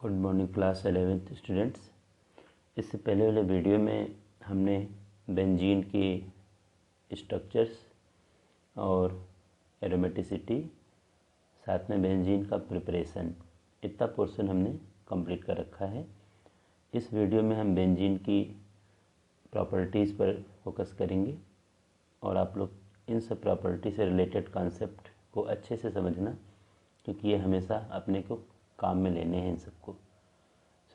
Good morning class 11th students. इससे पहले वाले वीडियो में हमने बेंजीन की स्ट्रक्चर्स और एरोमेटिसिटी, साथ में बेंजीन का प्रिपरेशन, इतना पोर्शन हमने कंप्लीट कर रखा है। इस वीडियो में हम बेंजीन की प्रॉपर्टीज़ पर फोकस करेंगे और आप लोग इन सब प्रॉपर्टी से रिलेटेड कॉन्सेप्ट को अच्छे से समझना, क्योंकि ये हमेशा अपने को काम में लेने हैं इन सबको।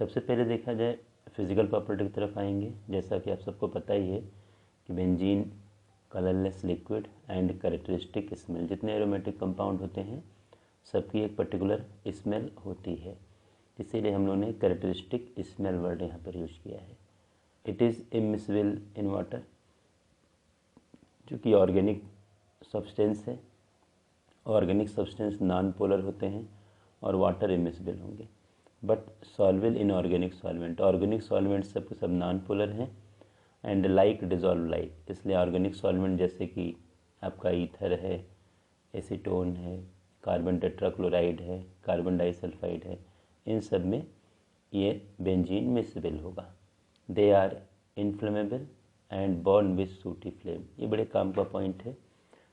सबसे पहले देखा जाए फिज़िकल प्रॉपर्टी की तरफ आएंगे। जैसा कि आप सबको पता ही है कि benzene colourless liquid and characteristic smell, जितने एरोमेटिक कंपाउंड होते हैं सबकी एक पर्टिकुलर स्मेल होती है, इसीलिए हम लोगों ने कैरेक्टरिस्टिक स्मेल वर्ड यहाँ पर यूज किया है। It is immiscible in water, जो कि ऑर्गेनिक सब्सटेंस है। ऑर्गेनिक सब्सटेंस नॉन पोलर होते हैं और वाटर इमिसिबल होंगे, but solvable in organic solvent. Organic solvent सब नॉन पोलर हैं एंड लाइक डिजॉल्व लाइक, इसलिए ऑर्गेनिक सॉल्वेंट जैसे कि आपका ईथर है, एसीटोन है, कार्बन टेट्राक्लोराइड है, कार्बन डाइसल्फाइड है, इन सब में ये बेंजीन मिसिबल होगा। They are inflammable and burn with sooty flame. ये बड़े काम का पॉइंट है।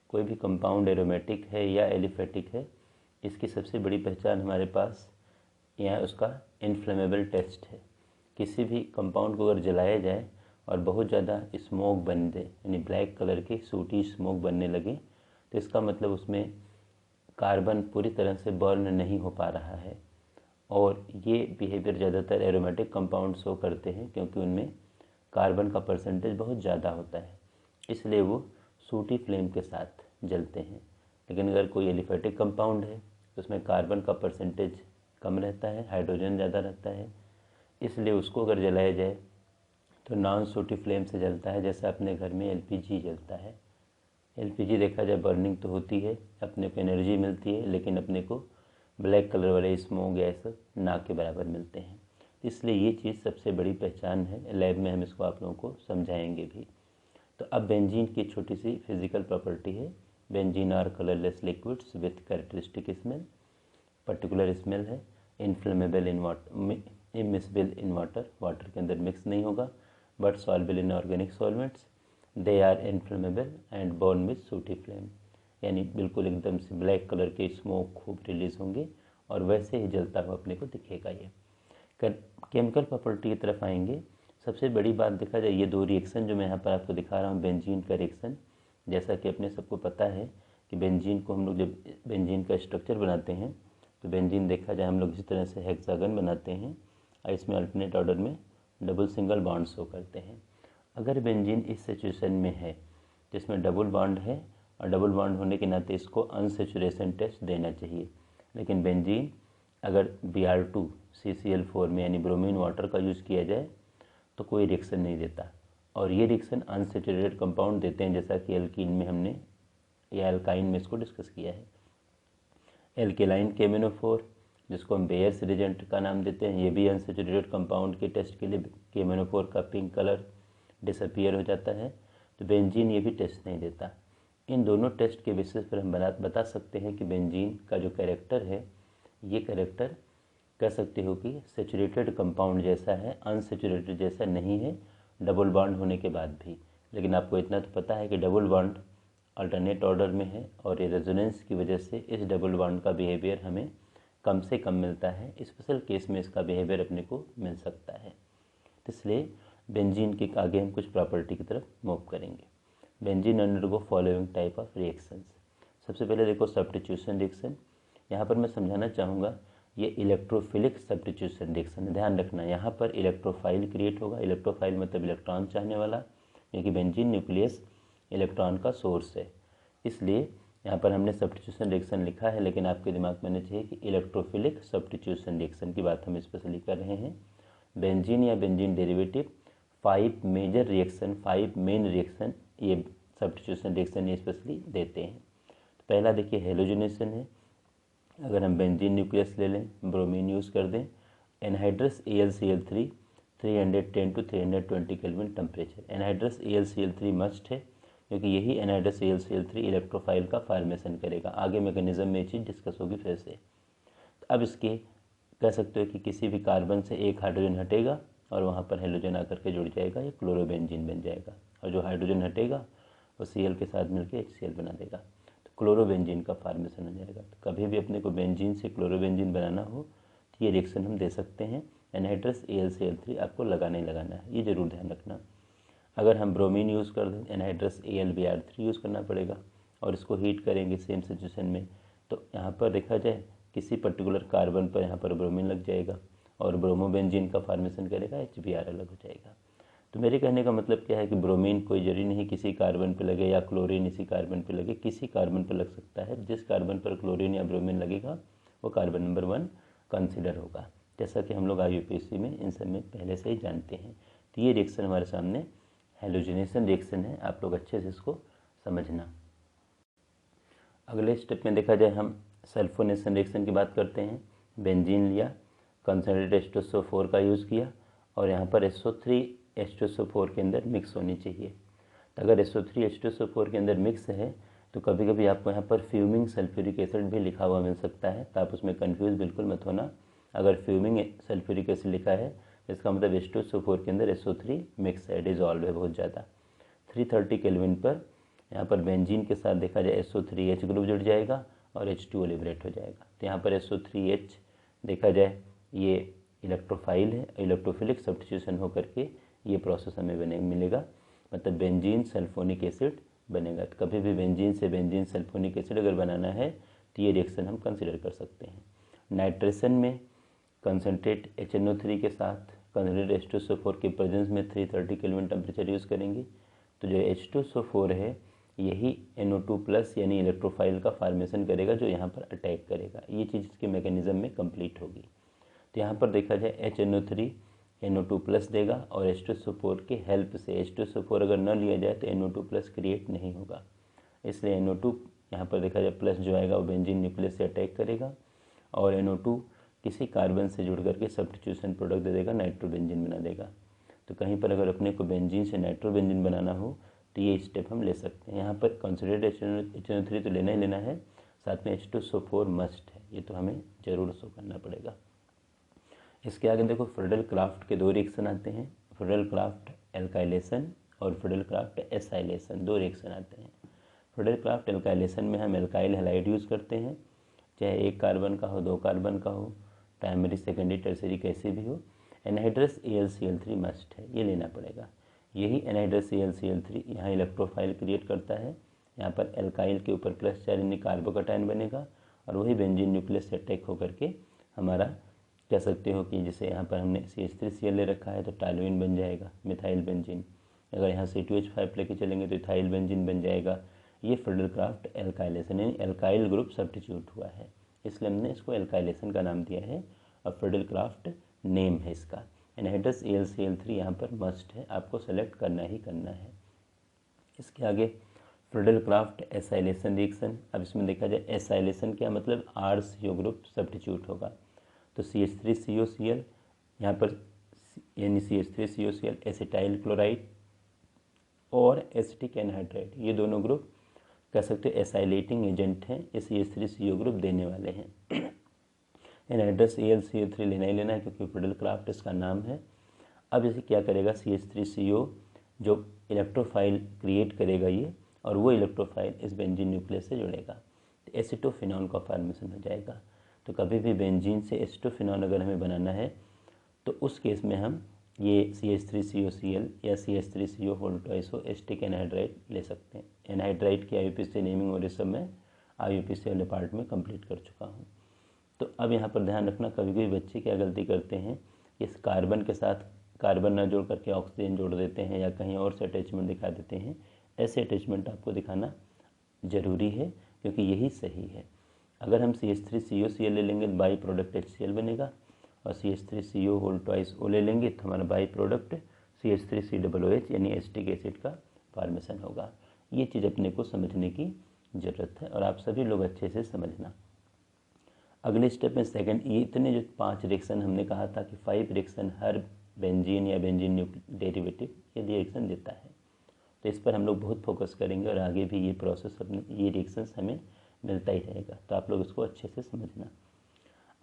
कोई भी कंपाउंड एरोमेटिक है या एलिफेटिक है, इसकी सबसे बड़ी पहचान हमारे पास यह उसका इन्फ्लेमेबल टेस्ट है। किसी भी कंपाउंड को अगर जलाया जाए और बहुत ज़्यादा स्मोक बन दे, यानी ब्लैक कलर की सूटी स्मोक बनने लगे, तो इसका मतलब उसमें कार्बन पूरी तरह से बर्न नहीं हो पा रहा है। और ये बिहेवियर ज़्यादातर एरोमेटिक कंपाउंड शो करते हैं, क्योंकि उनमें कार्बन का परसेंटेज बहुत ज़्यादा होता है, इसलिए वो सूटी फ्लेम के साथ जलते हैं। लेकिन अगर कोई एलिफेटिक कंपाउंड है तो उसमें कार्बन का परसेंटेज कम रहता है, हाइड्रोजन ज़्यादा रहता है, इसलिए उसको अगर जलाया जाए तो नॉन सूटी फ्लेम से जलता है। जैसे अपने घर में एलपीजी जलता है। एलपीजी देखा जाए बर्निंग तो होती है, अपने को एनर्जी मिलती है, लेकिन अपने को ब्लैक कलर वाले स्मोक गैस ना के बराबर मिलते हैं। इसलिए ये चीज़ सबसे बड़ी पहचान है। लैब में हम इसको आप लोगों को समझाएंगे भी। तो अब बेंजीन की छोटी सी फिजिकल प्रॉपर्टी है। Benzene are colourless liquids with characteristic smell. Particular smell है। Inflammable in water, immiscible in water, water के अंदर मिक्स नहीं होगा, but solvable in organic solvents. They are inflammable and burn with sooty flame, यानी बिल्कुल एकदम से ब्लैक कलर के स्मोक खूब रिलीज होंगे और वैसे ही जलता हुआ अपने को दिखेगा। ये केमिकल प्रॉपर्टी की तरफ आएंगे। सबसे बड़ी बात देखा जाए, ये दो रिएक्शन जो मैं यहाँ पर आपको दिखा रहा हूँ, बेंजीन का रिएक्शन, जैसा कि अपने सबको पता है कि बेंजीन को हम लोग जब बेंजीन का स्ट्रक्चर बनाते हैं तो बेंजीन देखा जाए हम लोग इसी तरह से हेक्सागन बनाते हैं और इसमें अल्टरनेट ऑर्डर में डबल सिंगल बॉन्ड शो करते हैं। अगर बेंजीन इस सिचुएशन में है जिसमें डबल बॉन्ड है, और डबल बॉन्ड होने के नाते इसको अनसेचुरेशन टेस्ट देना चाहिए, लेकिन बेंजीन अगर Br2 CCl4 में यानी ब्रोमीन वाटर का यूज़ किया जाए तो कोई रिएक्शन नहीं देता, और ये रिएक्शन अनसेचुरेटेड कंपाउंड देते हैं, जैसा कि एल्कीन में हमने या एल्काइन में इसको डिस्कस किया है। एल्केलाइन KMnO4, जिसको हम बेयर्स रिएजेंट का नाम देते हैं, ये भी अनसेचुरेटेड कंपाउंड के टेस्ट के लिए KMnO4 का पिंक कलर डिसअपियर हो जाता है, तो बेंजीन ये भी टेस्ट नहीं देता। इन दोनों टेस्ट के बेसिस पर हम बता सकते हैं कि बेंजीन का जो कैरेक्टर है, ये कैरेक्टर कह सकते हो कि सेचुरेटेड कंपाउंड जैसा है, अनसेचुरेटेड जैसा नहीं है डबल बॉन्ड होने के बाद भी। लेकिन आपको इतना तो पता है कि डबल बॉन्ड अल्टरनेट ऑर्डर में है, और ये रेजोनेंस की वजह से इस डबल बॉन्ड का बिहेवियर हमें कम से कम मिलता है। स्पेशल केस में इसका बिहेवियर अपने को मिल सकता है। इसलिए बेंजीन के आगे हम कुछ प्रॉपर्टी की तरफ मूव करेंगे। Benzene undergo following type of reactions. सबसे पहले देखो सब्स्टिट्यूशन रिएक्शन। यहाँ पर मैं समझाना चाहूँगा, ये इलेक्ट्रोफिलिक सब्स्टिट्यूशन रिएक्शन। ध्यान रखना, यहाँ पर इलेक्ट्रोफाइल क्रिएट होगा। इलेक्ट्रोफाइल मतलब इलेक्ट्रॉन चाहने वाला, क्योंकि बेंजीन न्यूक्लियस इलेक्ट्रॉन का सोर्स है, इसलिए यहाँ पर हमने सब्स्टिट्यूशन रिएक्शन लिखा है, लेकिन आपके दिमाग में आना चाहिए कि इलेक्ट्रोफिलिक सब्स्टिट्यूशन रिएक्शन की बात हम स्पेशली कर रहे हैं। बेंजीन या benzene derivative 5 major reaction, 5 main reaction ये सब्स्टिट्यूशन रिएक्शन ये स्पेशली देते हैं। तो पहला देखिए हेलोजनेशन है। अगर हम बेंजीन न्यूक्लियस ले लें, ब्रोमीन यूज़ कर दें, anhydrous AlCl3 310 to 320 kelvin temperature. Anhydrous AlCl3 must है, क्योंकि यही एनहाइड्रस AlCl3 इलेक्ट्रोफाइल का फॉर्मेशन करेगा। आगे मैकेनिज्म में ये चीज़ डिस्कस होगी फिर से। तो अब इसके कह सकते हो कि किसी भी कार्बन से एक हाइड्रोजन हटेगा और वहाँ पर हेलोजन आकर के जुड़ जाएगा, ये क्लोरोबेंजीन बन जाएगा, और जो हाइड्रोजन हटेगा वो Cl के साथ मिलकर HCl बना देगा, तो क्लोरोबेंजीन का फॉर्मेशन हो जाएगा। तो कभी भी अपने को बेंजीन से क्लोरोबेंजीन बनाना हो तो ये रिएक्शन हम दे सकते हैं। एनहाइड्रस AlCl3 आपको लगाना ही लगाना है, ये ज़रूर ध्यान रखना। अगर हम ब्रोमीन यूज़ कर दें, एनहाइड्रस AlBr3 यूज़ करना पड़ेगा, और इसको हीट करेंगे सेम सिचुएशन में, तो यहाँ पर देखा जाए किसी पर्टिकुलर कार्बन पर यहाँ पर ब्रोमीन लग जाएगा और ब्रोमोबेंजीन का फॉर्मेशन करेगा, HBr अलग हो जाएगा। तो मेरे कहने का मतलब क्या है कि ब्रोमीन कोई जरूरी नहीं किसी कार्बन पर लगे या क्लोरीन इसी कार्बन पर लगे, किसी कार्बन पर लग सकता है। जिस कार्बन पर क्लोरीन या ब्रोमीन लगेगा वो कार्बन नंबर 1 कंसिडर होगा, जैसा कि हम लोग IUPAC में इन सब में पहले से ही जानते हैं। तो ये रिएक्शन हमारे सामने हेलोजिनेशन रिएक्शन है, आप लोग अच्छे से इसको समझना। अगले स्टेप में देखा जाए हम सल्फोनेशन रिएक्शन की बात करते हैं। बेंजीन लिया, कंसनट्रेटेड H2SO4 का यूज़ किया, और यहाँ पर SO3 H2SO4 के अंदर मिक्स होनी चाहिए। तो अगर SO3 H2SO4 के अंदर मिक्स है तो कभी कभी आपको यहाँ पर फ्यूमिंग सल्फ्यूरिक एसिड भी लिखा हुआ मिल सकता है, तो आप उसमें कंफ्यूज बिल्कुल मत होना। अगर फ्यूमिंग सल्फ्यूरिक एसिड लिखा है इसका मतलब H2SO4 के अंदर SO3 मिक्स है, डिजॉल्व है बहुत ज़्यादा। 330 केल्विन पर यहाँ पर बेंजीन के साथ देखा जाए SO3H ग्रुप जुड़ जाएगा और H2O लिबरेट हो जाएगा। तो यहाँ पर SO3H देखा जाए ये इलेक्ट्रोफाइल है, इलेक्ट्रोफिलिक सब्स्टिट्यूशन होकर के ये प्रोसेस हमें बने मिलेगा, मतलब बेंजीन सल्फोनिक एसिड बनेगा। तो कभी भी बेंजीन से बेंजीन सल्फोनिक एसिड अगर बनाना है तो ये रिएक्शन हम कंसिडर कर सकते हैं। नाइट्रेशन में कंसनट्रेट HNO3 के साथ कंसनट्रेट H2SO4 के प्रेजेंस में 330 केल्विन टेम्परेचर यूज़ करेंगे, तो जो H2SO4 है यही NO2+ यानी इलेक्ट्रोफाइल का फॉर्मेशन करेगा जो यहाँ पर अटैक करेगा, ये चीज़ इसके मैकेनिज्म में कंप्लीट होगी। तो यहाँ पर देखा जाए HNO3 NO2+ देगा और H2SO4 के हेल्प से, H2SO4 अगर न लिया जाए तो NO2+ क्रिएट नहीं होगा, इसलिए NO2 यहाँ पर देखा जाए प्लस जो आएगा वो बेंजीन न्यूक्लियस से अटैक करेगा और NO2 किसी कार्बन से जुड़ करके सब्स्टिट्यूशन प्रोडक्ट दे देगा, नाइट्रोबेंजीन बना देगा। तो कहीं पर अगर अपने को बेंजीन से नाइट्रोबेंजीन बनाना हो तो ये स्टेप हम ले सकते हैं। यहाँ पर कंसनट्रेटेड HNO3 तो लेना ही लेना है, साथ में H2SO4 मस्ट है, ये तो हमें ज़रूर शो करना पड़ेगा। इसके आगे देखो फ्रीडल क्राफ्ट के 2 रिएक्शन आते हैं, फ्रीडल क्राफ्ट एल्काइलेशन और फ्रीडल क्राफ्ट एसाइलेशन, 2 रिएक्शन आते हैं। फ्रीडल क्राफ्ट एल्काइलेशन में हम एल्काइल हैलाइड यूज़ करते हैं, चाहे 1 कार्बन का हो 2 कार्बन का हो, प्राइमरी सेकेंडरी टर्सरी कैसे भी हो। एनहाइड्रस AlCl3 मस्ट है, ये लेना पड़ेगा। यही एनहाइड्रस AlCl3 यहाँ इलेक्ट्रोफाइल क्रिएट करता है, यहाँ पर एल्काइल के ऊपर +4 यानी कार्बोकैटायन बनेगा और वही बेंजीन न्यूक्लियस से अटैक होकर के हमारा कह सकते हो कि जैसे यहाँ पर हमने CH3Cl ले रखा है तो टॉलुइन बन जाएगा, मिथाइल बेंजीन। अगर यहाँ C2H5 लेके चलेंगे तो इथाइल बेंजीन बन जाएगा। ये फ्रीडल क्राफ्ट एल्काइलेशन यानी एल्काइल ग्रुप सब्स्टिट्यूट हुआ है, इसलिए हमने इसको एल्काइलेशन का नाम दिया है और फ्रीडल क्राफ्ट नेम है इसका। एनहाइड्रस AlCl3 यहाँ पर मस्ट है, आपको सेलेक्ट करना ही करना है। इसके आगे फ्रीडल क्राफ्ट एसाइलेशन रिएक्शन। अब इसमें देखा जाए एसाइलेशन क्या मतलब, RCO ग्रुप सब्स्टिट्यूट होगा, तो CH3COCl यहाँ पर यानी CH3COCl एसिटाइल क्लोराइड और एसिटिक एनहाइड्राइड, ये दोनों ग्रुप कह सकते हो एसाइलेटिंग एजेंट हैं, ये CH3CO ग्रुप देने वाले हैं। एनहाइड्रस AlCl3 लेना ही लेना है क्योंकि फ्रीडल क्राफ्ट इसका नाम है। अब इसे क्या करेगा, CH3CO जो इलेक्ट्रोफाइल क्रिएट करेगा ये, और वो इलेक्ट्रोफाइल इस बेंजीन न्यूक्लियस से जुड़ेगा तो एसिटोफिनॉल का फॉर्मेशन हो जाएगा। तो कभी भी बेंजीन से एसिटोफिनॉल अगर हमें बनाना है तो उस केस में हम ये CH3COCl या CH3CO एसिटिक एनहाइड्राइड ले सकते हैं। एनहाइड्राइड की IUPAC नेमिंग और ये सब मैं IUPAC वाले पार्ट में कंप्लीट कर चुका हूँ। तो अब यहाँ पर ध्यान रखना, कभी कभी बच्चे क्या गलती करते हैं, इस कार्बन के साथ कार्बन न जोड़ करके ऑक्सीजन जोड़ देते हैं या कहीं और से अटैचमेंट दिखा देते हैं। ऐसे अटैचमेंट आपको दिखाना ज़रूरी है क्योंकि यही सही है। अगर हम CH3COCl ले लेंगे तो बाई प्रोडक्ट HCl बनेगा और CH3CO2O ले लेंगे तो हमारा बाई प्रोडक्ट CH3COOH यानी एसिटिक एसिड का फॉर्मेशन होगा। ये चीज़ अपने को समझने की ज़रूरत है और आप सभी लोग अच्छे से समझना। अगले स्टेप में सेकंड, ये इतने जो 5 रिएक्शन हमने कहा था कि 5 रिएक्शन हर बेंजीन या बेंजीन डेरिवेटिव ये रिएक्शन देता है, तो इस पर हम लोग बहुत फोकस करेंगे और आगे भी ये प्रोसेस अपने ये रिएक्शंस हमें मिलता ही रहेगा, तो आप लोग इसको अच्छे से समझना।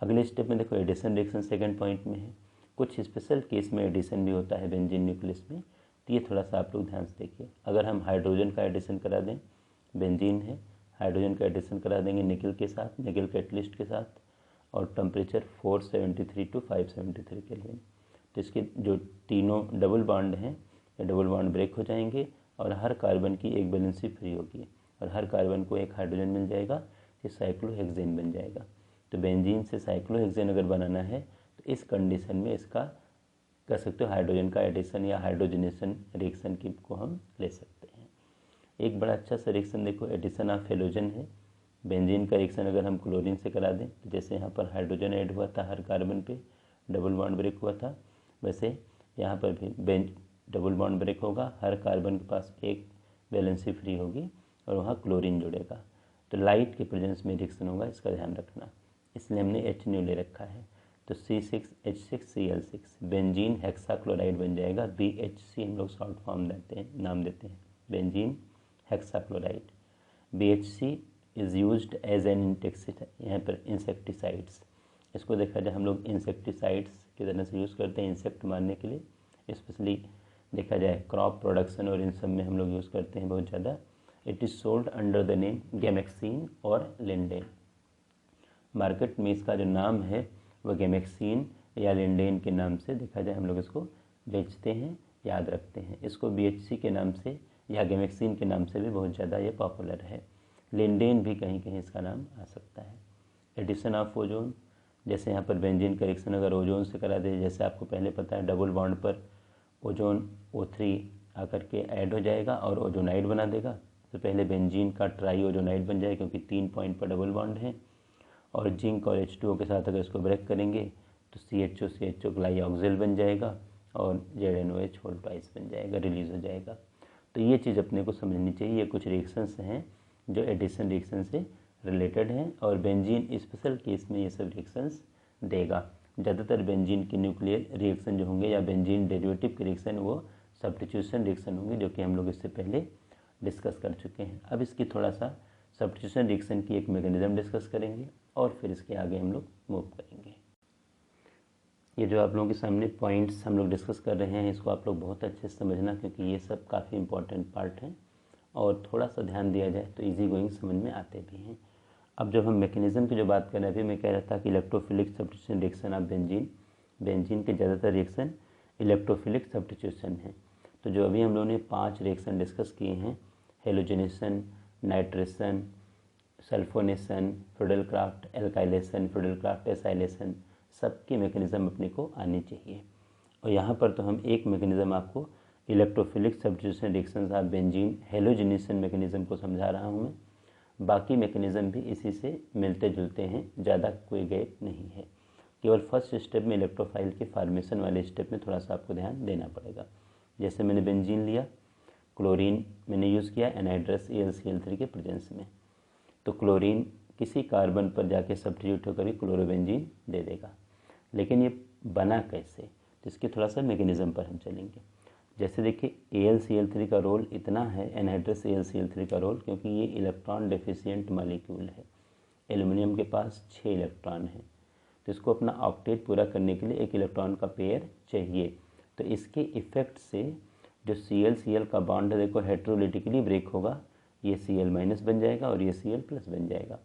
अगले स्टेप में देखो एडिशन रिएक्शन सेकंड पॉइंट में है। कुछ स्पेशल केस में एडिशन भी होता है बेंजीन न्यूक्लियस में, तो ये थोड़ा सा आप लोग ध्यान से देखिए। अगर हम हाइड्रोजन का एडिशन करा दें, बेंजीन है, हाइड्रोजन का एडिशन करा देंगे निकल के साथ, निकल कैटलिस्ट के साथ, और टेम्परेचर 473 to 573 केल्विन, तो इसके जो तीनों डबल बॉन्ड हैं ये डबल बॉन्ड ब्रेक हो जाएंगे और हर कार्बन की एक वैलेंसी फ्री होगी और हर कार्बन को एक हाइड्रोजन मिल जाएगा, ये साइक्लोहेक्सेन बन जाएगा। तो बेंजीन से साइक्लोहेक्सेन अगर बनाना है तो इस कंडीशन में इसका कर सकते हो हाइड्रोजन का एडिशन या हाइड्रोजनेशन रिएक्शन की को हम ले सकते हैं। एक बड़ा अच्छा सा रिएक्शन देखो एडिशन ऑफ हेलोजन है। बेंजीन का रिएक्शन अगर हम क्लोरीन से करा दें, जैसे यहाँ पर हाइड्रोजन ऐड हुआ था हर कार्बन पे, डबल बॉन्ड ब्रेक हुआ था, वैसे यहाँ पर भी डबल बॉन्ड ब्रेक होगा, हर कार्बन के पास एक वैलेंसी फ्री होगी और वहाँ क्लोरीन जुड़ेगा। तो लाइट के प्रेजेंस में रिएक्शन होगा, इसका ध्यान रखना, इसलिए हमने HNO ले रखा है। तो C6H6Cl6 बेंजीन हेक्साक्लोराइड बन जाएगा, BHC हम लोग शॉर्ट फॉर्म देते हैं, नाम देते हैं benzene hexachloride. BHC is used as an insecticide, यहाँ पर इंसेक्टिसाइड्स, इसको देखा जाए हम लोग इंसेक्टिसाइड्स की तरह से यूज़ करते हैं इंसेक्ट मारने के लिए, स्पेशली देखा जाए क्रॉप प्रोडक्शन और इन सब में हम लोग यूज़ करते हैं बहुत ज़्यादा। It is sold under the name gammexane और लिंडेन। मार्केट में इसका जो नाम है वह गैमेक्सिन या लिंडेन के नाम से देखा जाए हम लोग इसको बेचते हैं, याद रखते हैं। इसको BHC के नाम से या गैमेक्सिन के नाम से भी बहुत ज़्यादा ये पॉपुलर है। लिंडेन भी कहीं कहीं इसका नाम आ सकता है। एडिशन ऑफ ओजोन, जैसे यहाँ पर बेंजीन का रिएक्शन अगर ओजोन से करा दे, जैसे आपको पहले पता है डबल बॉन्ड पर ओजोन O3 आकर के ऐड हो जाएगा और ओजोनाइड बना देगा। तो पहले बेंजीन का ट्राई ओजोनाइड बन जाए क्योंकि 3 पॉइंट पर डबल बॉन्ड है, और जिंक और H2O के साथ अगर इसको ब्रेक करेंगे तो CHO ग्लाइऑक्सिल बन जाएगा और ZNOH होल ट्वाइस बन जाएगा, रिलीज़ हो जाएगा। तो ये चीज़ अपने को समझनी चाहिए। ये कुछ रिएक्शंस हैं जो एडिशन रिएक्शन से रिलेटेड हैं और बेंजीन स्पेशल केस में ये सब रिएक्शंस देगा। ज़्यादातर बेंजीन की न्यूक्लियर रिएक्शन जो होंगे या बेंजीन डेरिवेटिव के रिएक्शन वो सब्स्टिट्यूशन रिएक्शन होंगे, जो कि हम लोग इससे पहले डिस्कस कर चुके हैं। अब इसकी थोड़ा सा सब्स्टिट्यूशन रिएक्शन की एक मैकेनिज्म डिस्कस करेंगे और फिर इसके आगे हम लोग मूव करेंगे। ये जो आप लोगों के सामने पॉइंट्स हम लोग डिस्कस कर रहे हैं, इसको आप लोग बहुत अच्छे से समझना, क्योंकि ये सब काफ़ी इंपॉर्टेंट पार्ट हैं और थोड़ा सा ध्यान दिया जाए तो इजी गोइंग समझ में आते भी हैं। अब जब हम मैकेनिज्म की जो बात कर रहे हैं, अभी मैं कह रहा था कि electrophilic substitution reaction of benzene के ज़्यादातर रिएक्शन इलेक्ट्रोफिलिक सब्स्टिट्यूशन है। तो जो अभी हम लोगों ने 5 रिएक्शन डिस्कस किए हैं, halogenation, nitration, sulphonation, Friedel Crafts alkylation, Friedel Crafts acylation, सबकी मैकेनिज्म अपने को आनी चाहिए। और यहाँ पर तो हम एक मैकेनिज्म आपको electrophilic substitution reactions of benzene halogenation mechanism को समझा रहा हूँ मैं। बाकी मैकेनिज्म भी इसी से मिलते जुलते हैं, ज़्यादा कोई गैप नहीं है। केवल फर्स्ट स्टेप में इलेक्ट्रोफाइल के फार्मेशन वाले स्टेप में थोड़ा सा आपको ध्यान देना पड़ेगा। जैसे मैंने बेंजीन लिया, क्लोरीन मैंने यूज़ किया एनहाइड्रस AlCl3 के प्रेजेंस में, तो क्लोरीन किसी कार्बन पर जाके सब्स्टिट्यूट होकर ही क्लोरोबेंजीन दे देगा। लेकिन ये बना कैसे, तो इसके थोड़ा सा मैकेनिज्म पर हम चलेंगे। जैसे देखिए AlCl3 का रोल इतना है, एनहाइड्रस AlCl3 का रोल, क्योंकि ये इलेक्ट्रॉन डेफिशिएंट मॉलिक्यूल है। एल्युमिनियम के पास 6 इलेक्ट्रॉन हैं, तो इसको अपना ऑक्टेट पूरा करने के लिए एक इलेक्ट्रॉन का पेयर चाहिए। तो इसके इफ़ेक्ट से जो Cl का बॉन्ड है देखो हेट्रोलिटिकली ब्रेक होगा, ये Cl- बन जाएगा और ये Cl+ बन जाएगा।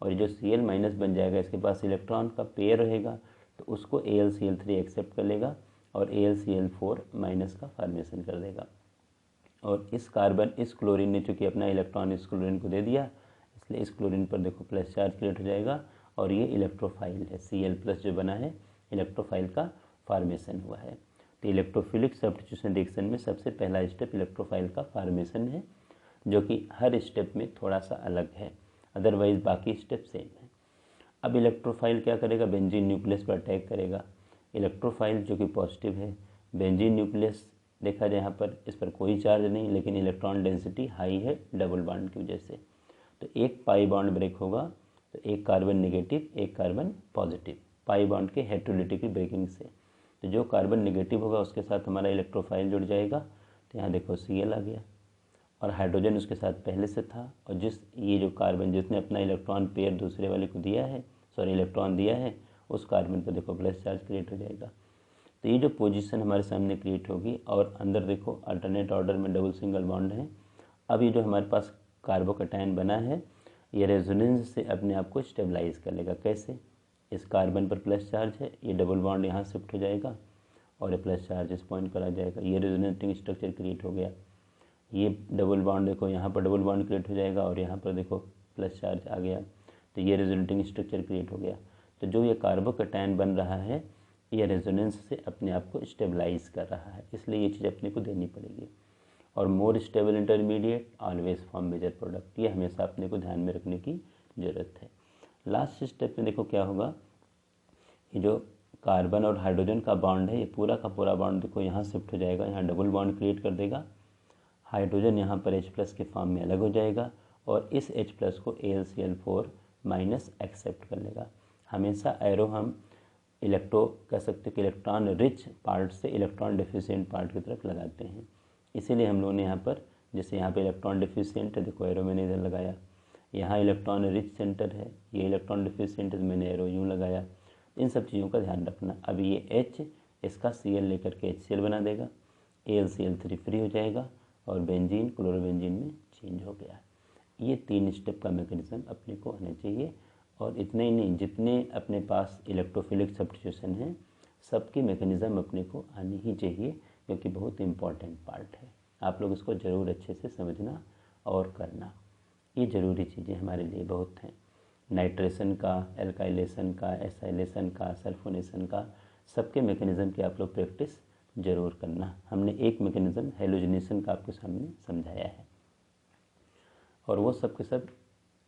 और जो Cl- बन जाएगा इसके पास इलेक्ट्रॉन का पेयर रहेगा, तो उसको AlCl3 एक्सेप्ट कर लेगा और AlCl4- का फॉर्मेशन कर देगा। और इस क्लोरीन ने चूँकि अपना इलेक्ट्रॉन इस क्लोरीन को दे दिया, इसलिए इस क्लोरीन पर देखो प्लस चार्ज क्रिएट हो जाएगा और ये इलेक्ट्रोफाइल है। Cl+ जो बना है इलेक्ट्रोफाइल का फॉर्मेशन हुआ है। तो इलेक्ट्रोफिलिक सब्स्टिट्यूशन रिएक्शन में सबसे पहला स्टेप इलेक्ट्रोफाइल का फॉर्मेशन है, जो कि हर स्टेप में थोड़ा सा अलग है, अदरवाइज बाकी स्टेप सेम है। अब इलेक्ट्रोफाइल क्या करेगा, बेंजीन न्यूक्लियस पर अटैक करेगा। इलेक्ट्रोफाइल जो कि पॉजिटिव है, बेंजीन न्यूक्लियस देखा जाए यहाँ पर इस पर कोई चार्ज नहीं, लेकिन इलेक्ट्रॉन डेंसिटी हाई है डबल बॉन्ड की वजह से। तो एक पाई बॉन्ड ब्रेक होगा, तो एक कार्बन नेगेटिव एक कार्बन पॉजिटिव, पाई बॉन्ड के हेट्रोलिटिकल ब्रेकिंग से। तो जो कार्बन नेगेटिव होगा उसके साथ हमारा इलेक्ट्रोफाइल जुड़ जाएगा। तो यहाँ देखो Cl आ गया और हाइड्रोजन उसके साथ पहले से था, और ये जो कार्बन जिसने अपना इलेक्ट्रॉन पेयर दूसरे वाले को दिया है, इलेक्ट्रॉन दिया है, उस कार्बन पर देखो प्लस चार्ज क्रिएट हो जाएगा। तो ये जो पोजीशन हमारे सामने क्रिएट होगी और अंदर देखो अल्टरनेट ऑर्डर में डबल सिंगल बॉन्ड है। अब ये जो हमारे पास कार्बोकैटायन बना है ये रेजोनेंस से अपने आप को स्टेबलाइज कर लेगा। कैसे? इस कार्बन पर प्लस चार्ज है, ये डबल बॉन्ड यहाँ शिफ्ट हो जाएगा और ये प्लस चार्ज इस पॉइंट पर आ जाएगा। ये रेजोनेटिंग स्ट्रक्चर क्रिएट हो गया। ये डबल बॉन्ड देखो यहाँ पर डबल बॉन्ड क्रिएट हो जाएगा और यहाँ पर देखो प्लस चार्ज आ गया, तो ये रेजोनेटिंग स्ट्रक्चर क्रिएट हो गया। तो जो ये कार्बोकैटायन बन रहा है ये रेजोनेंस से अपने आप को स्टेबलाइज कर रहा है, इसलिए ये चीज़ अपने को देनी पड़ेगी। और more stable intermediate always form major product, ये हमेशा अपने को ध्यान में रखने की ज़रूरत है। लास्ट स्टेप में देखो क्या होगा, ये जो कार्बन और हाइड्रोजन का बॉन्ड है ये पूरा का पूरा बॉन्ड देखो यहाँ शिफ्ट हो जाएगा, यहाँ डबल बॉन्ड क्रिएट कर देगा। हाइड्रोजन यहाँ पर H+ के फॉर्म में अलग हो जाएगा और इस H+ को AlCl4 माइनस एक्सेप्ट कर लेगा। हमेशा एरो हम इलेक्ट्रो कह सकते कि इलेक्ट्रॉन रिच पार्ट से इलेक्ट्रॉन डिफिशिएंट पार्ट की तरफ लगाते हैं, इसीलिए हम लोगों ने यहाँ पर जैसे यहाँ पे इलेक्ट्रॉन डिफिशिएंट है देखो एरो मैंने इधर लगाया, यहाँ इलेक्ट्रॉन रिच सेंटर है, ये इलेक्ट्रॉन डिफिशिएंट है तो मैंने एरो यूँ लगाया। इन सब चीज़ों का ध्यान रखना। अब ये H इसका Cl लेकर के HCl बना देगा, AlCl3 फ्री हो जाएगा और बेंजीन क्लोरोबेंजीन में चेंज हो गया। ये 3 स्टेप का मैकेनिज्म अपने को आना चाहिए। और इतने ही नहीं, जितने अपने पास इलेक्ट्रोफिलिक सब्स्टिट्यूशन है सबकी मैकेनिज्म अपने को आनी ही चाहिए, क्योंकि बहुत इंपॉर्टेंट पार्ट है। आप लोग इसको ज़रूर अच्छे से समझना और करना, ये ज़रूरी चीज़ें हमारे लिए बहुत हैं। नाइट्रेशन का, एल्काइलेशन का, एसाइलेशन का, सल्फोनेशन का, सबके मैकेनिज्म की आप लोग प्रैक्टिस ज़रूर करना। हमने एक मैकेनिज्म हेलोजिनेशन का आपके सामने समझाया है और वो सब के सब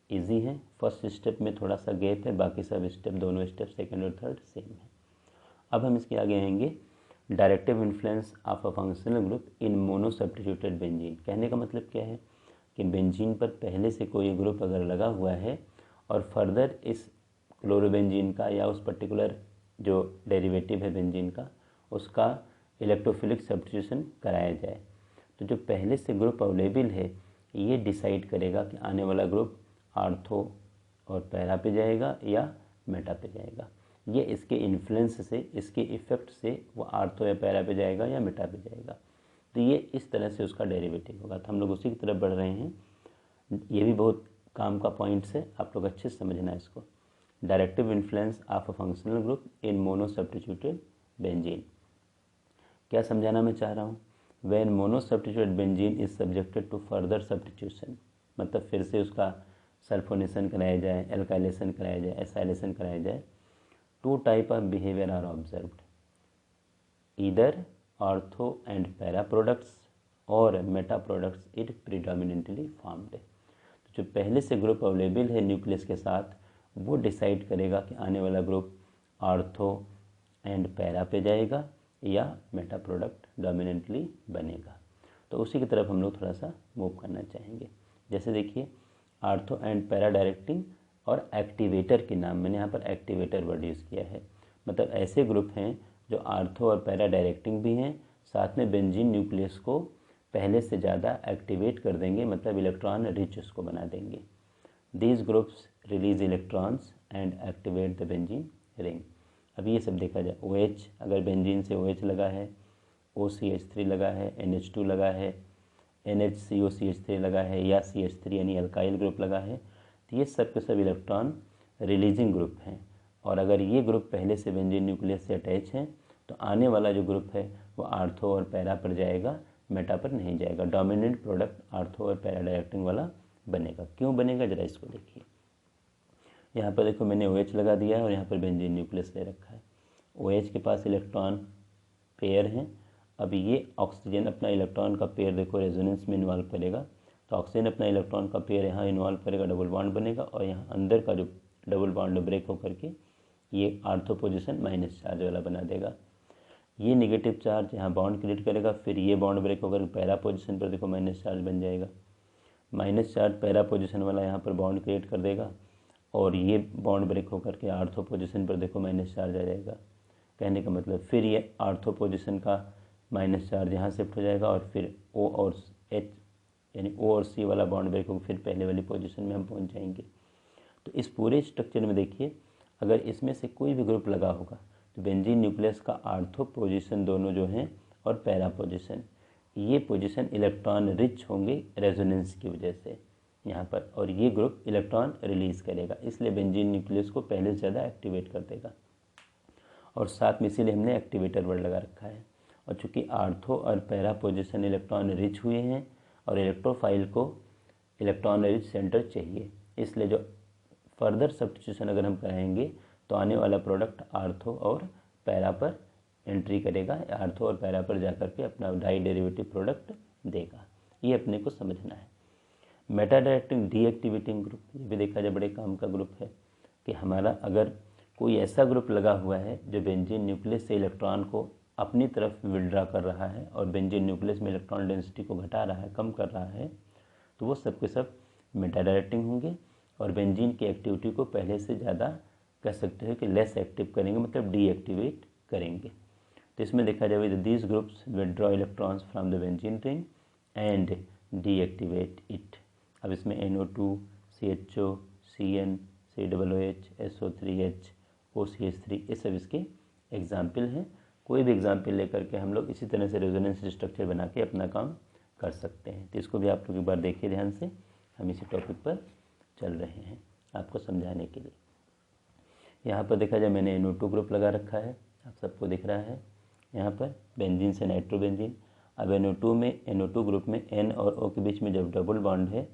इजी है। फर्स्ट स्टेप में थोड़ा सा गैप है, बाकी सब स्टेप दोनों स्टेप सेकंड और थर्ड सेम है। अब हम इसके आगे आएंगे directive influence of a functional group in mono substituted benzene. कहने का मतलब क्या है कि बेंजीन पर पहले से कोई ग्रुप अगर लगा हुआ है और फर्दर इस क्लोरोबेंजीन का या उस पर्टिकुलर जो डेरिवेटिव है बेंजीन का उसका इलेक्ट्रोफिलिक सब्स्टिट्यूशन कराया जाए, तो जो पहले से ग्रुप अवेलेबल है ये डिसाइड करेगा कि आने वाला ग्रुप आर्थो और पैरा पे जाएगा या मेटा पे जाएगा। ये इसके इन्फ्लुएंस से, इसके इफ़ेक्ट से वो आर्थो या पैरा पे जाएगा या मेटा पे जाएगा। तो ये इस तरह से उसका डेरिवेटिव होगा। तो हम लोग उसी की तरफ बढ़ रहे हैं। ये भी बहुत काम का पॉइंट्स है, आप लोग अच्छे से समझना है इसको। Directive influence of a functional group in mono substituted benzene. क्या समझाना मैं चाह रहा हूँ? When mono substituted benzene is subjected to further substitution, मतलब फिर से उसका सल्फोनेशन कराया जाए, एल्काइलेशन कराया जाए, एसाइलेशन कराया जाए, 2 type of behaviour are observed, either ortho and para products और meta products it predominantly formed. तो जो पहले से ग्रुप अवेलेबल है न्यूक्लियस के साथ वो डिसाइड करेगा कि आने वाला ग्रुप ऑर्थो एंड पैरा पे जाएगा या मेटा प्रोडक्ट डोमिनेंटली बनेगा। तो उसी की तरफ हम लोग थोड़ा सा मूव करना चाहेंगे। जैसे देखिए आर्थो एंड पैरा डायरेक्टिंग और एक्टिवेटर के नाम, मैंने यहाँ पर एक्टिवेटर वर्ड यूज़ किया है। मतलब ऐसे ग्रुप हैं जो आर्थो और पैरा डायरेक्टिंग भी हैं, साथ में बेंजीन न्यूक्लियस को पहले से ज़्यादा एक्टिवेट कर देंगे, मतलब इलेक्ट्रॉन रिच उसको बना देंगे। These groups release electrons and activate the benzene ring. अब ये सब देखा जाए, OH अगर बेंजीन से OH लगा है, OCH3 लगा है, NH2 लगा है, NHCOCH3 लगा है या CH3 यानी अल्काइल ग्रुप लगा है, तो ये सब के सब इलेक्ट्रॉन रिलीजिंग ग्रुप हैं। और अगर ये ग्रुप पहले से बेंजीन न्यूक्लियस से अटैच हैं तो आने वाला जो ग्रुप है वो आर्थो और पैरा पर जाएगा, मेटा पर नहीं जाएगा। डोमिनेंट प्रोडक्ट आर्थो और पैरा डायरेक्टिंग वाला बनेगा। क्यों बनेगा जरा इसको देखिए। यहाँ पर देखो मैंने OH लगा दिया है और यहाँ पर बेंजीन न्यूक्लियस ले रखा है। OH के पास इलेक्ट्रॉन पेयर हैं। अब ये ऑक्सीजन अपना इलेक्ट्रॉन का पेयर देखो रेजोनेंस में इन्वॉल्व करेगा, तो ऑक्सीजन अपना इलेक्ट्रॉन का पेयर यहाँ इन्वॉल्व करेगा, डबल बॉन्ड बनेगा और यहाँ अंदर का जो डबल बॉन्ड ब्रेक होकर के ये आर्थो पोजीशन माइनस चार्ज वाला बना देगा। ये नेगेटिव चार्ज यहाँ बॉन्ड क्रिएट करेगा, फिर ये बॉन्ड ब्रेक होकर पैरा पोजीशन पर देखो माइनस चार्ज बन जाएगा। माइनस चार्ज पैरा पोजीशन वाला यहाँ पर बॉन्ड क्रिएट कर देगा और ये बॉन्ड ब्रेक होकर के आर्थो पोजीशन पर देखो माइनस चार्ज आ जाएगा। कहने का मतलब फिर ये आर्थो पोजीशन का माइनस चार्ज यहाँ शिफ्ट हो जाएगा और फिर O और H यानी O और C वाला बॉन्ड ब्रेक होकर फिर पहले वाली पोजीशन में हम पहुँच जाएंगे। तो इस पूरे स्ट्रक्चर में देखिए अगर इसमें से कोई भी ग्रुप लगा होगा तो बेंजीन न्यूक्लियस का आर्थो पोजीशन दोनों जो हैं और पैरा पोजीशन, ये पोजीशन इलेक्ट्रॉन रिच होंगे रेजोनेंस की वजह से यहाँ पर, और ये ग्रुप इलेक्ट्रॉन रिलीज़ करेगा, इसलिए बेंजीन न्यूक्लियस को पहले से ज़्यादा एक्टिवेट कर देगा। और साथ में इसीलिए हमने एक्टिवेटर वर्ड लगा रखा है। और चूँकि आर्थो और पैरा पोजीशन इलेक्ट्रॉन रिच हुए हैं और इलेक्ट्रोफाइल को इलेक्ट्रॉन रिच सेंटर चाहिए, इसलिए जो फर्दर सब्स्टिट्यूशन अगर हम कराएंगे तो आने वाला प्रोडक्ट आर्थो और पैरा पर एंट्री करेगा, आर्थो और पैरा पर जाकर के अपना डाई डेरिवेटिव प्रोडक्ट देगा। ये अपने को समझना है। मेटा डायरेक्टिंग डीएक्टिवेटिंग ग्रुप, ये भी देखा जाए बड़े काम का ग्रुप है कि हमारा अगर कोई ऐसा ग्रुप लगा हुआ है जो बेंजीन न्यूक्लियस से इलेक्ट्रॉन को अपनी तरफ विड्रा कर रहा है और बेंजीन न्यूक्लियस में इलेक्ट्रॉन डेंसिटी को घटा रहा है, कम कर रहा है, तो वो सब के सब मेटा डायरेक्टिंग होंगे और बेंजीन की एक्टिविटी को पहले से ज़्यादा कह सकते हैं कि लेस एक्टिव करेंगे, मतलब डीएक्टिवेट करेंगे। तो इसमें देखा जाए these groups withdraw electrons from the benzene ring and deactivate it. अब इसमें NO2, CHO, CN, COOH, SO3H, OCH3 ये सब इसके एग्जाम्पल हैं। कोई भी एग्जाम्पल लेकर के हम लोग इसी तरह से रेजोनेंस स्ट्रक्चर बना के अपना काम कर सकते हैं। तो इसको भी आप लोग एक बार देखिए ध्यान से, हम इसी टॉपिक पर चल रहे हैं आपको समझाने के लिए। यहाँ पर देखा जाए मैंने NO2 ग्रुप लगा रखा है, आप सबको दिख रहा है यहाँ पर बेंजीन से नाइट्रोबेंजीन। अब NO2 में NO2 ग्रुप में N और O के बीच में जब डबल बॉन्ड है,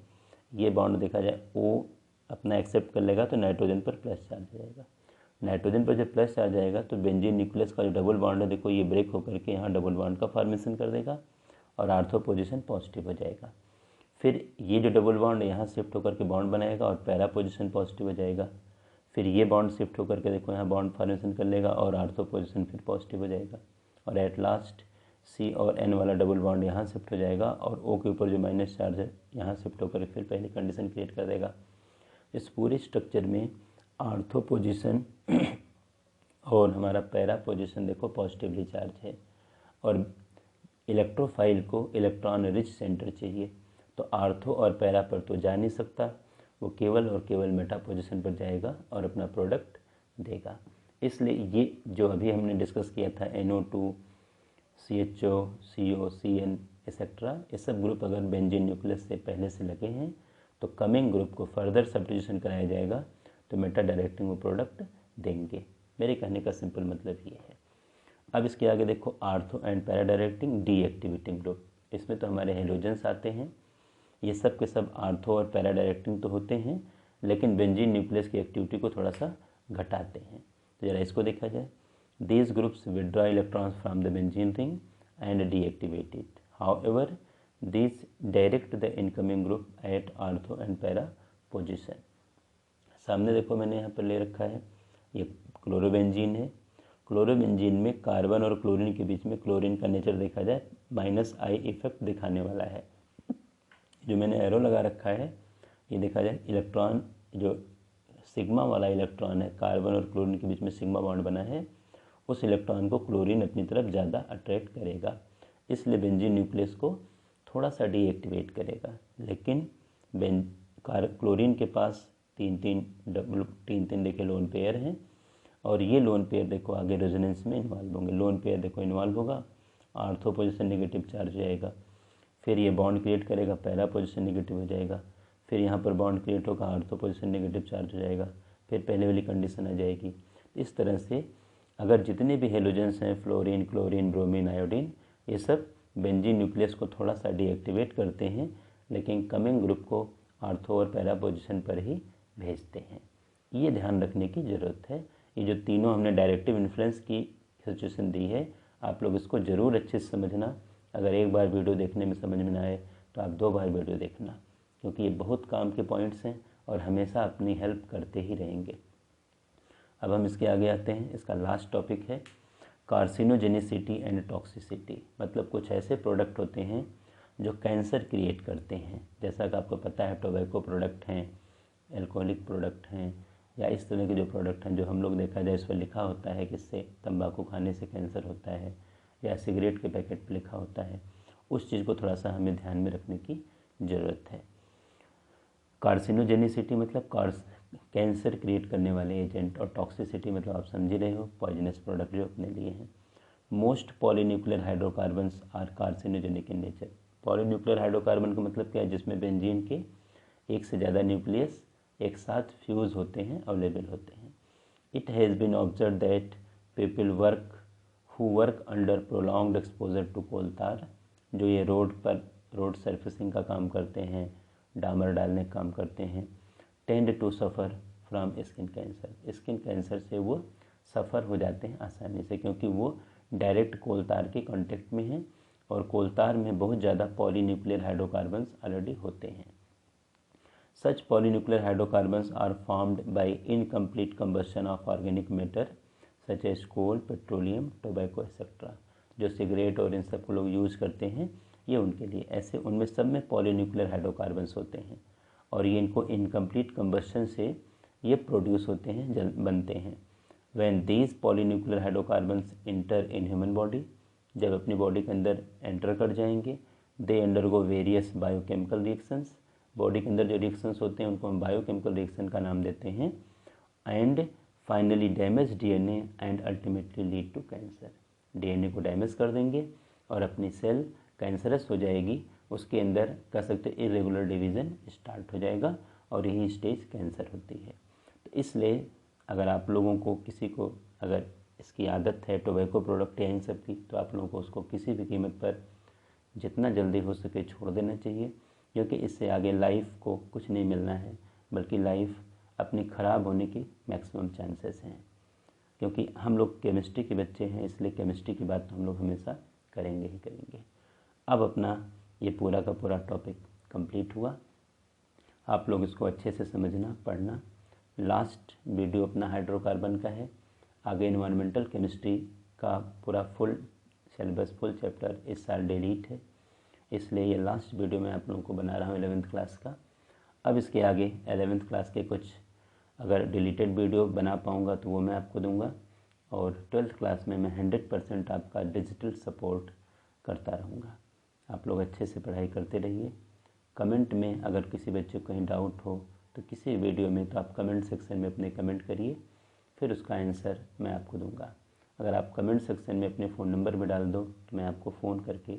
ये बॉन्ड देखा जाए O अपना एक्सेप्ट कर लेगा तो नाइट्रोजन पर प्लस चार्ज आ जाएगा। नाइट्रोजन पर जब प्लस चार्ज आएगा तो बेंजीन न्यूक्लियस का जो डबल बॉन्ड है देखो ये ब्रेक होकर के यहाँ डबल बॉन्ड का फॉर्मेशन कर देगा और आर्थो पोजीशन पॉजिटिव हो जाएगा। फिर ये जो डबल बॉन्ड यहाँ शिफ्ट होकर के बॉन्ड बनाएगा और पैरा पोजीशन पॉजिटिव हो जाएगा। फिर ये बॉन्ड शिफ्ट होकर के देखो यहाँ बॉन्ड फॉर्मेशन कर लेगा और आर्थो पोजीशन फिर पॉजिटिव हो जाएगा। और एट लास्ट C और N वाला डबल बॉन्ड यहाँ शिफ्ट हो जाएगा और O के ऊपर जो माइनस चार्ज है यहाँ शिफ्ट होकर फिर पहले कंडीशन क्रिएट कर देगा। इस पूरे स्ट्रक्चर में आर्थो पोजीशन और हमारा पैरा पोजीशन देखो पॉजिटिवली चार्ज है और इलेक्ट्रोफाइल को इलेक्ट्रॉन रिच सेंटर चाहिए, तो आर्थो और पैरा पर तो जा नहीं सकता, वो केवल और केवल मेटा पोजीशन पर जाएगा और अपना प्रोडक्ट देगा। इसलिए ये जो अभी हमने डिस्कस किया था NO2, CHO, CO, CN etcetera, ये सब ग्रुप अगर बेंजीन न्यूक्लियस से पहले से लगे हैं तो कमिंग ग्रुप को फर्दर सब्स्टिट्यूशन कराया जाएगा तो मेटा डायरेक्टिंग वो प्रोडक्ट देंगे। मेरे कहने का सिंपल मतलब ये है। अब इसके आगे देखो ortho and para directing deactivating group, इसमें तो हमारे हेलोजेंस आते हैं। ये सब के सब आर्थो और पैरा डायरेक्टिंग तो होते हैं लेकिन बेंजीन न्यूक्लियस की एक्टिविटी को थोड़ा सा घटाते हैं। तो ज़रा इसको देखा जाए, these groups withdraw electrons from the benzene ring and deactivate it, however these direct the incoming group at ortho and para position. सामने देखो मैंने यहाँ पर ले रखा है, ये क्लोरोबेंजीन है। क्लोरोबेंजीन में कार्बन और क्लोरीन के बीच में क्लोरीन का नेचर देखा जाए -I इफेक्ट दिखाने वाला है। जो मैंने एरो लगा रखा है ये देखा जाए इलेक्ट्रॉन जो सिग्मा वाला इलेक्ट्रॉन है, कार्बन और क्लोरीन के बीच में सिग्मा बॉन्ड बना है, उस इलेक्ट्रॉन को क्लोरीन अपनी तरफ ज़्यादा अट्रैक्ट करेगा, इसलिए बेंजीन न्यूक्लियस को थोड़ा सा डीएक्टिवेट करेगा। लेकिन क्लोरीन के पास तीन तीन देखिए लोन पेयर हैं और ये लोन पेयर देखो आगे रेजोनेंस में इन्वॉल्व होंगे। लोन पेयर देखो इन्वॉल्व होगा, आर्थो पोजीशन नेगेटिव चार्ज जाएगा, फिर ये बॉन्ड क्रिएट करेगा, पैरा पोजीशन नेगेटिव हो जाएगा, फिर यहाँ पर बॉन्ड क्रिएट होगा, आर्थो पोजीशन नेगेटिव चार्ज हो जाएगा, फिर पहले वाली कंडीशन आ जाएगी। इस तरह से अगर जितने भी हेलोजेंस हैं फ्लोरीन, क्लोरीन, ब्रोमीन, आयोडीन, ये सब बेंजीन न्यूक्लियस को थोड़ा सा डीएक्टिवेट करते हैं लेकिन कमिंग ग्रुप को आर्थो और पैरा पोजीशन पर ही भेजते हैं। ये ध्यान रखने की ज़रूरत है। ये जो तीनों हमने डायरेक्टिव इन्फ्लुएंस की सिचुएशन दी है, आप लोग इसको ज़रूर अच्छे से समझना। अगर एक बार वीडियो देखने में समझ में ना आए तो आप 2 बार वीडियो देखना, क्योंकि ये बहुत काम के पॉइंट्स हैं और हमेशा अपनी हेल्प करते ही रहेंगे। अब हम इसके आगे आते हैं। इसका लास्ट टॉपिक है कार्सिनोजेनिसिटी एंड टॉक्सिसिटी, मतलब कुछ ऐसे प्रोडक्ट होते हैं जो कैंसर क्रिएट करते हैं। जैसा कि आपको पता है टोबैको प्रोडक्ट हैं, एल्कोहलिक प्रोडक्ट हैं, या इस तरह के जो प्रोडक्ट हैं जो हम लोग देखा जाए इस पर लिखा होता है कि इससे तंबाकू खाने से कैंसर होता है, या सिगरेट के पैकेट पर लिखा होता है, उस चीज़ को थोड़ा सा हमें ध्यान में रखने की ज़रूरत है। कार्सिनोजेनिसिटी मतलब कैंसर क्रिएट करने वाले एजेंट, और टॉक्सिसिटी मतलब आप समझ ही रहे हो, पॉइजनस प्रोडक्ट जो अपने लिए हैं। Most polynuclear hydrocarbons are carcinogenic in nature. Polynuclear hydrocarbon का मतलब क्या है? जिसमें बेंजीन के एक से ज़्यादा न्यूक्लियस एक साथ फ्यूज़ होते हैं, अवेलेबल होते हैं। It has been observe that people who work under prolonged exposure to coal tar, जो ये रोड सरफेसिंग का काम करते हैं, डामर डालने का काम करते हैं, tend to suffer from skin cancer. Skin cancer से वो सफ़र हो जाते हैं आसानी से, क्योंकि वो डायरेक्ट कोल तार के कांटेक्ट में हैं और कोल तार में बहुत ज़्यादा पॉलीन्यूक्लियर हाइड्रोकार्बन्स ऑलरेडी होते हैं। Such polynuclear hydrocarbons are formed by incomplete combustion of organic matter such as coal, petroleum, tobacco etcetera. जो सिगरेट और इन सब को लोग यूज़ करते हैं, ये उनके लिए ऐसे उनमें सब में पॉलीन्यूक्लियर हाइड्रोकार्बन्स होते हैं और ये इनको इनकम्प्लीट कंबशन से ये प्रोड्यूस होते हैं, बनते हैं। When these polynuclear hydrocarbons enter in human body, जब अपनी बॉडी के अंदर एंटर कर जाएंगे, they undergo various biochemical reactions, body के अंदर जो रिएक्शंस होते हैं उनको हम बायोकेमिकल रिएक्शन का नाम देते हैं, and finally damage DNA and ultimately lead to cancer. DNA को डैमेज कर देंगे और अपनी सेल कैंसरस हो जाएगी, उसके अंदर कह सकते इरेगुलर डिवीज़न स्टार्ट हो जाएगा और यही स्टेज कैंसर होती है। तो इसलिए अगर आप लोगों को किसी को अगर इसकी आदत है टोबैको प्रोडक्ट या इन सब की, तो आप लोगों को उसको किसी भी कीमत पर जितना जल्दी हो सके छोड़ देना चाहिए, क्योंकि इससे आगे लाइफ को कुछ नहीं मिलना है, बल्कि लाइफ अपनी ख़राब होने की मैक्सिमम चांसेस हैं। क्योंकि हम लोग केमिस्ट्री के बच्चे हैं, इसलिए केमिस्ट्री की बात तो हम लोग हमेशा करेंगे ही करेंगे। अब अपना ये पूरा का पूरा टॉपिक कंप्लीट हुआ। आप लोग इसको अच्छे से समझना, पढ़ना। लास्ट वीडियो अपना हाइड्रोकार्बन का है, आगे इन्वायरमेंटल केमिस्ट्री का पूरा फुल सिलेबस, फुल चैप्टर इस साल डिलीट है, इसलिए ये लास्ट वीडियो मैं आप लोगों को बना रहा हूँ 11th क्लास का। अब इसके आगे 11th क्लास के कुछ अगर डिलीटेड वीडियो बना पाऊँगा तो वो मैं आपको दूंगा, और 12th क्लास में मैं 100% आपका डिजिटल सपोर्ट करता रहूँगा। आप लोग अच्छे से पढ़ाई करते रहिए। कमेंट में अगर किसी बच्चे को कहीं डाउट हो तो किसी वीडियो में, तो आप कमेंट सेक्शन में अपने कमेंट करिए, फिर उसका आंसर मैं आपको दूंगा। अगर आप कमेंट सेक्शन में अपने फ़ोन नंबर भी डाल दो तो मैं आपको फ़ोन करके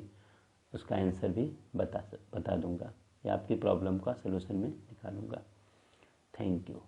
उसका आंसर भी बता दूंगा या आपकी प्रॉब्लम का सलूशन में निकालूंगा। Thank you.